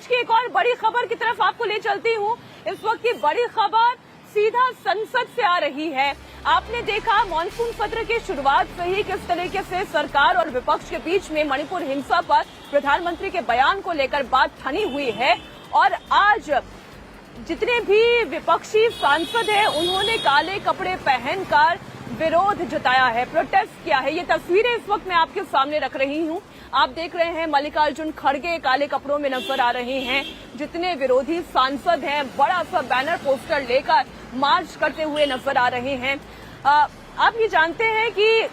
आज की एक और बड़ी खबर की तरफ आपको ले चलती हूँ। इस वक्त की बड़ी खबर सीधा संसद से आ रही है। आपने देखा मॉनसून सत्र की शुरुआत से ही किस तरीके से सरकार और विपक्ष के बीच में मणिपुर हिंसा पर प्रधानमंत्री के बयान को लेकर बात ठनी हुई है और आज जितने भी विपक्षी सांसद हैं उन्होंने काले कपड़े पहनकर विरोध जताया है, प्रोटेस्ट किया है। ये तस्वीरें इस वक्त मैं आपके सामने रख रही हूं। आप देख रहे हैं मल्लिकार्जुन खड़गे काले कपड़ों में नजर आ रहे हैं। जितने विरोधी सांसद हैं बड़ा सा बैनर पोस्टर लेकर मार्च करते हुए नजर आ रहे हैं। आप ये जानते हैं कि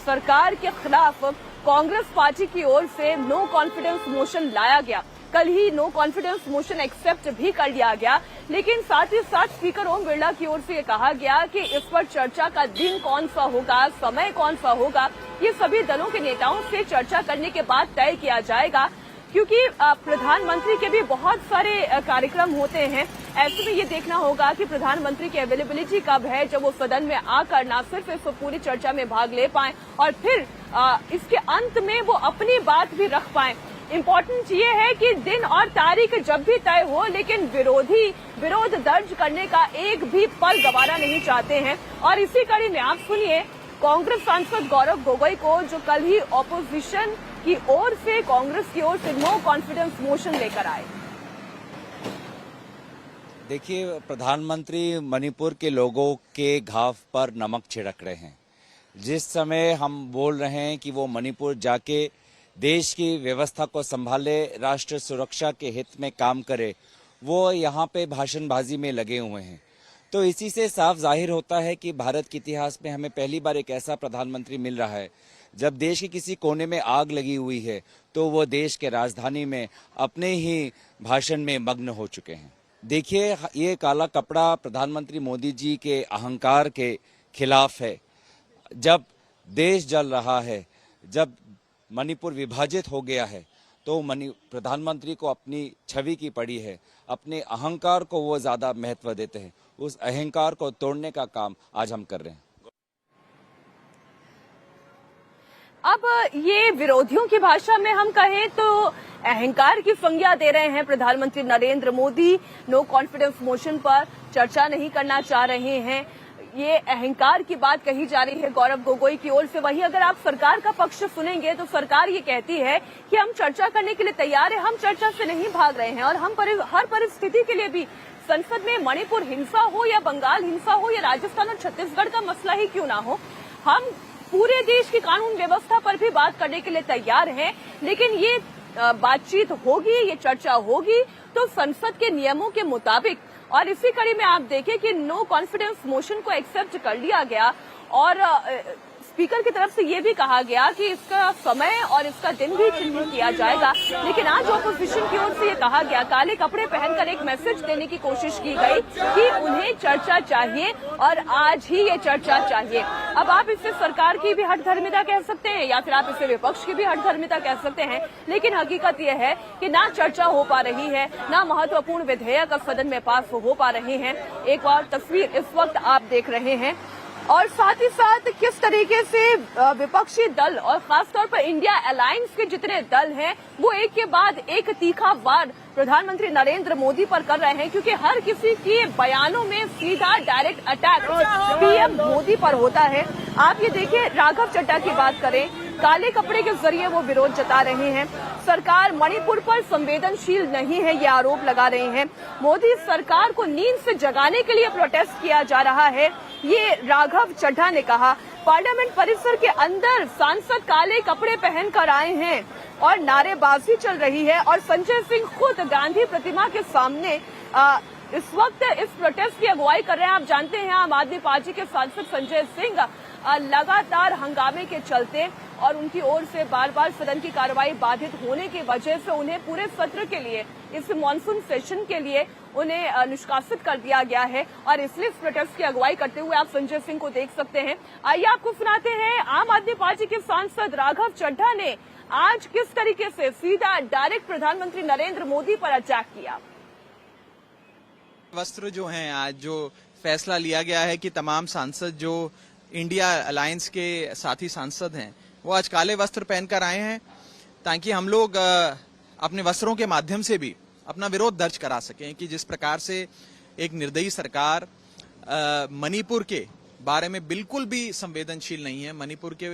सरकार के खिलाफ कांग्रेस पार्टी की ओर से नो कॉन्फिडेंस मोशन लाया गया। कल ही नो कॉन्फिडेंस मोशन एक्सेप्ट भी कर लिया गया, लेकिन साथ ही साथ स्पीकर ओम बिरला की ओर से ये कहा गया कि इस पर चर्चा का दिन कौन सा होगा, समय कौन सा होगा, ये सभी दलों के नेताओं से चर्चा करने के बाद तय किया जाएगा, क्योंकि प्रधानमंत्री के भी बहुत सारे कार्यक्रम होते हैं। ऐसे में ये देखना होगा कि प्रधानमंत्री की अवेलेबिलिटी कब है जब वो सदन में आकर न सिर्फ इस पूरी चर्चा में भाग ले पाए और फिर इसके अंत में वो अपनी बात भी रख पाए। इम्पोर्टेंट ये है कि दिन और तारीख जब भी तय हो, लेकिन विरोधी विरोध दर्ज करने का एक भी पल गवारा नहीं चाहते हैं। और इसी कड़ी में आप सुनिए कांग्रेस सांसद गौरव गोगोई को, जो कल ही ऑपोजिशन की ओर से कांग्रेस की ओर से नो कॉन्फिडेंस मोशन लेकर आए। देखिए, प्रधानमंत्री मणिपुर के लोगों के घाव पर नमक छिड़क रहे हैं। जिस समय हम बोल रहे हैं कि वो मणिपुर जाके देश की व्यवस्था को संभाले, राष्ट्र सुरक्षा के हित में काम करे, वो यहाँ पे भाषणबाजी में लगे हुए हैं। तो इसी से साफ जाहिर होता है कि भारत के इतिहास में हमें पहली बार एक ऐसा प्रधानमंत्री मिल रहा है जब देश के किसी कोने में आग लगी हुई है तो वो देश के राजधानी में अपने ही भाषण में मग्न हो चुके हैं। देखिए, ये काला कपड़ा प्रधानमंत्री मोदी जी के अहंकार के खिलाफ है। जब देश जल रहा है, जब मणिपुर विभाजित हो गया है, तो प्रधानमंत्री को अपनी छवि की पड़ी है, अपने अहंकार को वो ज्यादा महत्व देते हैं। उस अहंकार को तोड़ने का काम आज हम कर रहे हैं। अब ये विरोधियों की भाषा में हम कहें तो अहंकार की संज्ञा दे रहे हैं प्रधानमंत्री Narendra Modi. No confidence motion पर चर्चा नहीं करना चाह रहे हैं, ये अहंकार की बात कही जा रही है गौरव गोगोई की ओर से। वहीं अगर आप सरकार का पक्ष सुनेंगे तो सरकार ये कहती है कि हम चर्चा करने के लिए तैयार है, हम चर्चा से नहीं भाग रहे हैं और हम हर परिस्थिति के लिए भी संसद में मणिपुर हिंसा हो या बंगाल हिंसा हो या राजस्थान और छत्तीसगढ़ का मसला ही क्यों ना हो, हम पूरे देश की कानून व्यवस्था पर भी बात करने के लिए तैयार हैं। लेकिन ये बातचीत होगी, ये चर्चा होगी तो संसद के नियमों के मुताबिक। और इसी कड़ी में आप देखें कि नो कॉन्फिडेंस मोशन को एक्सेप्ट कर लिया गया और स्पीकर की तरफ से ये भी कहा गया कि इसका समय और इसका दिन भी चिन्हित किया जाएगा। लेकिन आज ऑपोजिशन की ओर से ये कहा गया, काले कपड़े पहनकर एक मैसेज देने की कोशिश की गई कि उन्हें चर्चा चाहिए और आज ही ये चर्चा चाहिए। अब आप इसे सरकार की भी हठधर्मिता कह सकते हैं या फिर आप इसे विपक्ष की भी हठधर्मिता कह सकते हैं, लेकिन हकीकत यह है कि ना चर्चा हो पा रही है, ना महत्वपूर्ण विधेयक अब सदन में पास हो पा रहे हैं। एक और तस्वीर इस वक्त आप देख रहे हैं और साथ ही साथ किस तरीके से विपक्षी दल और खासतौर पर इंडिया अलायंस के जितने दल हैं वो एक के बाद एक तीखा वार प्रधानमंत्री नरेंद्र मोदी पर कर रहे हैं, क्योंकि हर किसी के बयानों में सीधा डायरेक्ट अटैक पीएम मोदी पर होता है। आप ये देखिए, राघव चड्ढा की बात करें, काले कपड़े के जरिए वो विरोध जता रहे हैं। सरकार मणिपुर पर संवेदनशील नहीं है, ये आरोप लगा रहे हैं। मोदी सरकार को नींद से जगाने के लिए प्रोटेस्ट किया जा रहा है, ये राघव चड्ढा ने कहा। पार्लियामेंट परिसर के अंदर सांसद काले कपड़े पहनकर आए हैं और नारेबाजी चल रही है और संजय सिंह खुद गांधी प्रतिमा के सामने इस वक्त इस प्रोटेस्ट की अगुवाई कर रहे हैं। आप जानते हैं आम आदमी पार्टी के सांसद संजय सिंह लगातार हंगामे के चलते और उनकी ओर से बार बार सदन की कार्रवाई बाधित होने की वजह से उन्हें पूरे सत्र के लिए, इस मॉनसून सेशन के लिए उन्हें निष्कासित कर दिया गया है और इसलिए इस प्रोटेस्ट की अगुवाई करते हुए आप संजय सिंह को देख सकते हैं। आइए आपको सुनाते हैं आम आदमी पार्टी के सांसद राघव चड्ढा ने आज किस तरीके से सीधा डायरेक्ट प्रधानमंत्री नरेंद्र मोदी पर अटैक किया। वस्त्र जो हैं, आज जो फैसला लिया गया है कि तमाम सांसद जो इंडिया अलायंस के साथी सांसद हैं वो आज काले वस्त्र पहनकर आए हैं ताकि हम लोग अपने वस्त्रों के माध्यम से भी अपना विरोध दर्ज करा सकें कि जिस प्रकार से एक निर्दयी सरकार मणिपुर के बारे में बिल्कुल भी संवेदनशील नहीं है, मणिपुर के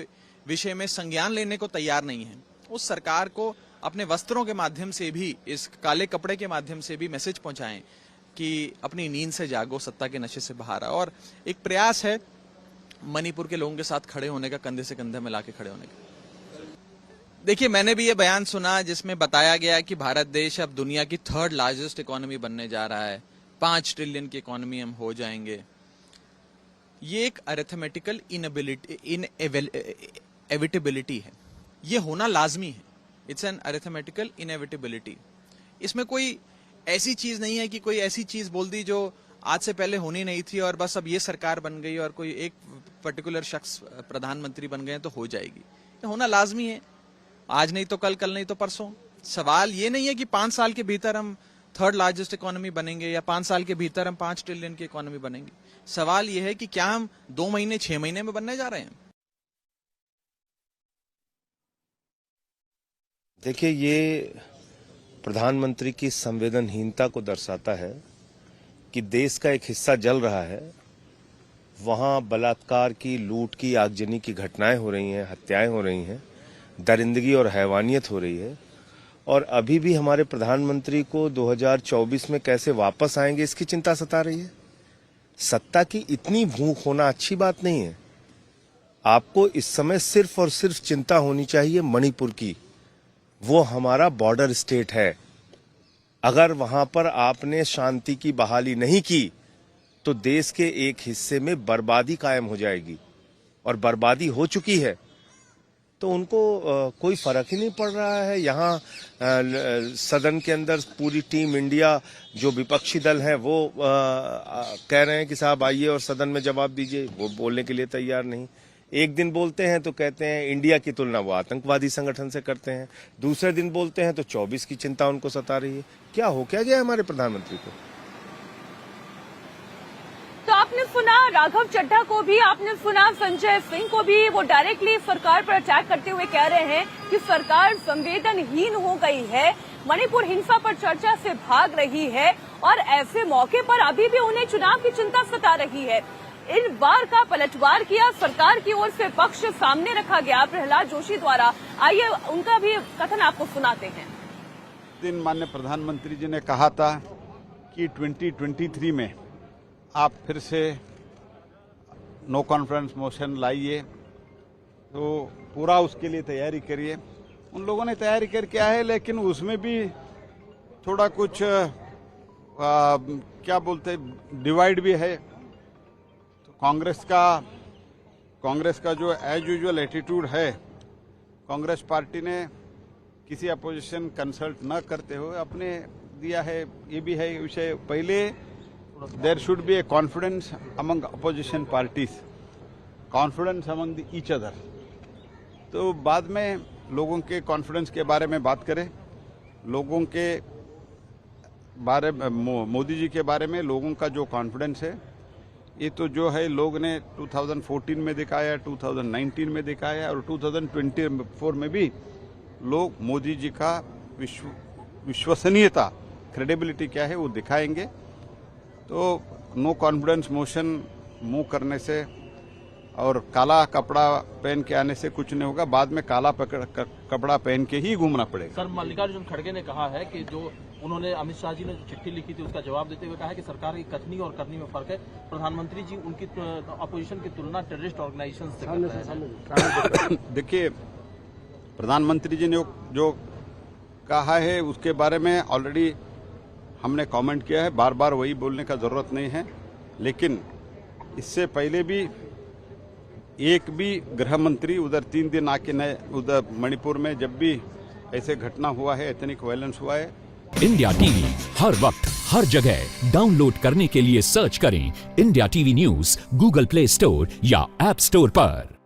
विषय में संज्ञान लेने को तैयार नहीं है, उस सरकार को अपने वस्त्रों के माध्यम से भी, इस काले कपड़े के माध्यम से भी मैसेज पहुंचाएं कि अपनी नींद से जागो, सत्ता के नशे से बाहर आओ। और एक प्रयास है मणिपुर के लोगों के साथ खड़े होने का, कंधे से कंधे मिला के खड़े होने का। देखिए, मैंने भी ये बयान सुना जिसमें बताया गया कि भारत देश अब दुनिया की 3rd लार्जेस्ट इकोनॉमी बनने जा रहा है, 5 ट्रिलियन की इकोनॉमी हम हो जाएंगे। ये एक अरिथमेटिकल इनएविटेबिलिटी है, ये होना लाजमी है। It's an arithmetical inevitability. इसमें कोई ऐसी चीज नहीं है कि कोई ऐसी चीज बोल दी जो आज से पहले होनी नहीं थी और बस अब ये सरकार बन गई और कोई एक पर्टिकुलर शख्स प्रधानमंत्री बन गए तो हो जाएगी। ये होना लाजमी है, आज नहीं तो कल, कल नहीं तो परसों। सवाल ये नहीं है कि 5 साल के भीतर हम 3rd लार्जेस्ट इकोनॉमी बनेंगे या 5 साल के भीतर हम 5 ट्रिलियन की इकोनॉमी बनेंगे। सवाल ये है कि क्या हम 2 महीने, 6 महीने में बनने जा रहे हैं। देखिए, ये प्रधानमंत्री की संवेदनहीनता को दर्शाता है कि देश का एक हिस्सा जल रहा है, वहां बलात्कार की, लूट की, आगजनी की घटनाएं हो रही हैं, हत्याएं हो रही हैं, दरिंदगी और हैवानियत हो रही है, और अभी भी हमारे प्रधानमंत्री को 2024 में कैसे वापस आएंगे इसकी चिंता सता रही है। सत्ता की इतनी भूख होना अच्छी बात नहीं है। आपको इस समय सिर्फ और सिर्फ चिंता होनी चाहिए मणिपुर की। वो हमारा बॉर्डर स्टेट है। अगर वहां पर आपने शांति की बहाली नहीं की तो देश के एक हिस्से में बर्बादी कायम हो जाएगी, और बर्बादी हो चुकी है। तो उनको कोई फर्क ही नहीं पड़ रहा है। यहाँ सदन के अंदर पूरी टीम इंडिया, जो विपक्षी दल है, वो कह रहे हैं कि साहब आइए और सदन में जवाब दीजिए। वो बोलने के लिए तैयार नहीं। एक दिन बोलते हैं तो कहते हैं इंडिया की तुलना वो आतंकवादी संगठन से करते हैं, दूसरे दिन बोलते हैं तो 24 की चिंता उनको सता रही है। क्या हो क्या गया हमारे प्रधानमंत्री को? तो आपने सुना राघव चड्ढा को भी, आपने सुना संजय सिंह को भी, वो डायरेक्टली सरकार पर अटैक करते हुए कह रहे हैं कि सरकार संवेदनहीन हो गई है, मणिपुर हिंसा पर चर्चा से भाग रही है, और ऐसे मौके पर अभी भी उन्हें चुनाव की चिंता सता रही है। इन बार का पलटवार किया, सरकार की ओर से पक्ष सामने रखा गया प्रहलाद जोशी द्वारा। आइए उनका भी कथन आपको सुनाते हैं। दिन माननीय प्रधानमंत्री जी ने कहा था कि 2023 में आप फिर से नो कॉन्फिडेंस मोशन लाइए, तो पूरा उसके लिए तैयारी करिए। उन लोगों ने तैयारी करके आए हैं, लेकिन उसमें भी थोड़ा कुछ क्या बोलते डिवाइड भी है। तो कांग्रेस का जो एज यूजुअल एटीट्यूड है, कांग्रेस पार्टी ने किसी अपोजिशन कंसल्ट न करते हुए अपने दिया है। ये भी है विषय। पहले there should be a confidence among opposition parties, confidence among each other. तो बाद में लोगों के कॉन्फिडेंस के बारे में बात करें, लोगों के बारे में, मोदी जी के बारे में लोगों का जो कॉन्फिडेंस है, ये तो जो है लोग ने 2014 में दिखाया, 2019 में दिखाया, और 2024 में भी लोग मोदी जी का विश्वसनीयता, क्रेडिबिलिटी क्या है वो दिखाएंगे। तो नो कॉन्फिडेंस मोशन मूव करने से और काला कपड़ा पहन के आने से कुछ नहीं होगा। बाद में काला कपड़ा पहन के ही घूमना पड़ेगा। सर, मल्लिकार्जुन खड़गे ने कहा है कि जो उन्होंने अमित शाह जी ने जो चिट्ठी लिखी थी उसका जवाब देते हुए कहा है कि सरकार की कथनी और करनी में फर्क है। प्रधानमंत्री जी उनकी अपोजिशन की तुलना टेररिस्ट ऑर्गेनाइजेशन से करते हैं। देखिए, प्रधानमंत्री जी ने जो कहा है उसके बारे में ऑलरेडी हमने कमेंट किया है। बार बार वही बोलने का जरूरत नहीं है। लेकिन इससे पहले भी एक भी गृह मंत्री उधर 3 दिन आके न उधर मणिपुर में जब भी ऐसे घटना हुआ है, एथनिक वायलेंस हुआ है। इंडिया टीवी हर वक्त हर जगह डाउनलोड करने के लिए सर्च करें India TV news Google play store या ऐप स्टोर पर।